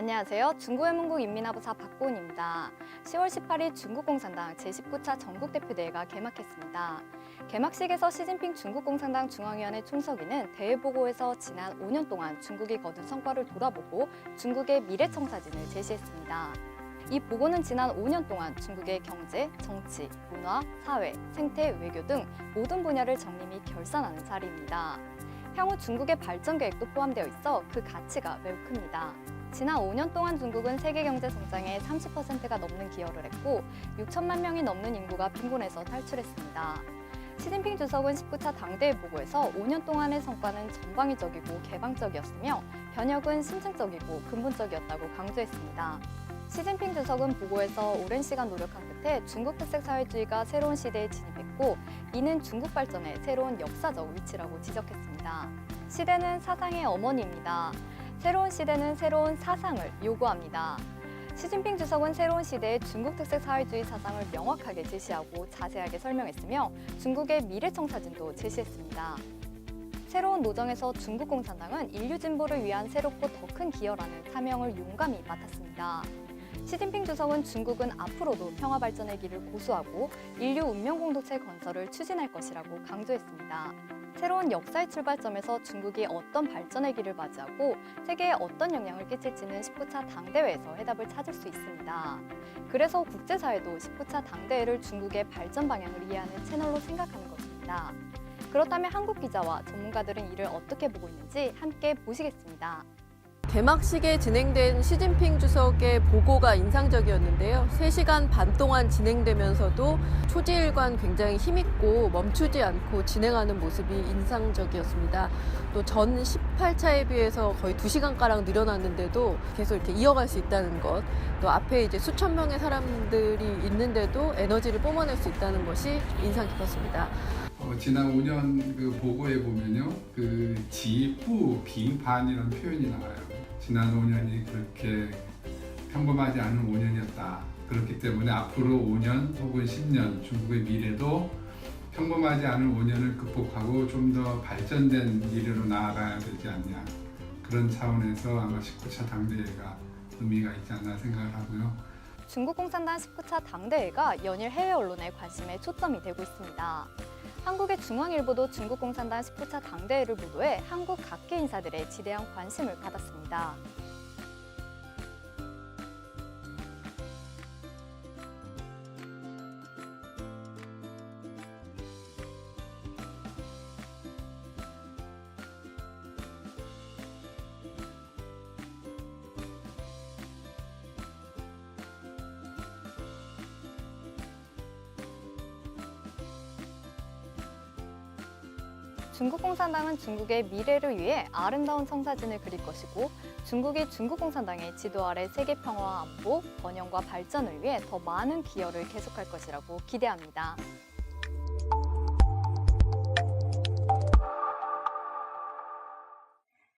안녕하세요. 중구외문국 인민화부사 박고은입니다. 10월 18일 중국공산당 제19차 전국대표대회가 개막했습니다. 개막식에서 시진핑 중국공산당 중앙위원회 총서기는 대회 보고에서 지난 5년 동안 중국이 거둔 성과를 돌아보고 중국의 미래청사진을 제시했습니다. 이 보고는 지난 5년 동안 중국의 경제, 정치, 문화, 사회, 생태, 외교 등 모든 분야를 정리 및 결산하는 자리입니다. 향후 중국의 발전 계획도 포함되어 있어 그 가치가 매우 큽니다. 지난 5년 동안 중국은 세계 경제 성장의 30%가 넘는 기여를 했고 6천만 명이 넘는 인구가 빈곤에서 탈출했습니다. 시진핑 주석은 19차 당대회 보고에서 5년 동안의 성과는 전방위적이고 개방적이었으며 변혁은 심층적이고 근본적이었다고 강조했습니다. 시진핑 주석은 보고에서 오랜 시간 노력한 끝에 중국 특색 사회주의가 새로운 시대에 진입했고 이는 중국 발전의 새로운 역사적 위치라고 지적했습니다. 시대는 사상의 어머니입니다. 새로운 시대는 새로운 사상을 요구합니다. 시진핑 주석은 새로운 시대의 중국 특색 사회주의 사상을 명확하게 제시하고 자세하게 설명했으며 중국의 미래청사진도 제시했습니다. 새로운 노정에서 중국 공산당은 인류 진보를 위한 새롭고 더 큰 기여라는 사명을 용감히 맡았습니다. 시진핑 주석은 중국은 앞으로도 평화 발전의 길을 고수하고 인류 운명 공동체 건설을 추진할 것이라고 강조했습니다. 새로운 역사의 출발점에서 중국이 어떤 발전의 길을 맞이하고 세계에 어떤 영향을 끼칠지는 19차 당대회에서 해답을 찾을 수 있습니다. 그래서 국제사회도 19차 당대회를 중국의 발전 방향을 이해하는 채널로 생각하는 것입니다. 그렇다면 한국 기자와 전문가들은 이를 어떻게 보고 있는지 함께 보시겠습니다. 개막식에 진행된 시진핑 주석의 보고가 인상적이었는데요. 3시간 반 동안 진행되면서도 초지일관 굉장히 힘있고 멈추지 않고 진행하는 모습이 인상적이었습니다. 또 전 18차에 비해서 거의 2시간가량 늘어났는데도 계속 이렇게 이어갈 수 있다는 것, 또 앞에 이제 수천 명의 사람들이 있는데도 에너지를 뿜어낼 수 있다는 것이 인상 깊었습니다. 지난 5년 그 보고에 보면요, 그 지부 빙판이라는 표현이 나와요. 지난 5년이 그렇게 평범하지 않은 5년이었다. 그렇기 때문에 앞으로 5년 혹은 10년 중국의 미래도 평범하지 않은 5년을 극복하고 좀 더 발전된 미래로 나아가야 되지 않냐. 그런 차원에서 아마 19차 당대회가 의미가 있지 않나 생각을 하고요. 중국 공산당 19차 당대회가 연일 해외 언론의 관심에 초점이 되고 있습니다. 한국의 중앙일보도 중국 공산당 19차 당대회를 보도해 한국 각계 인사들의 지대한 관심을 받았습니다. 중국 공산당은 중국의 미래를 위해 아름다운 청사진을 그릴 것이고 중국이 중국 공산당의 지도 아래 세계 평화와 안보, 번영과 발전을 위해 더 많은 기여를 계속할 것이라고 기대합니다.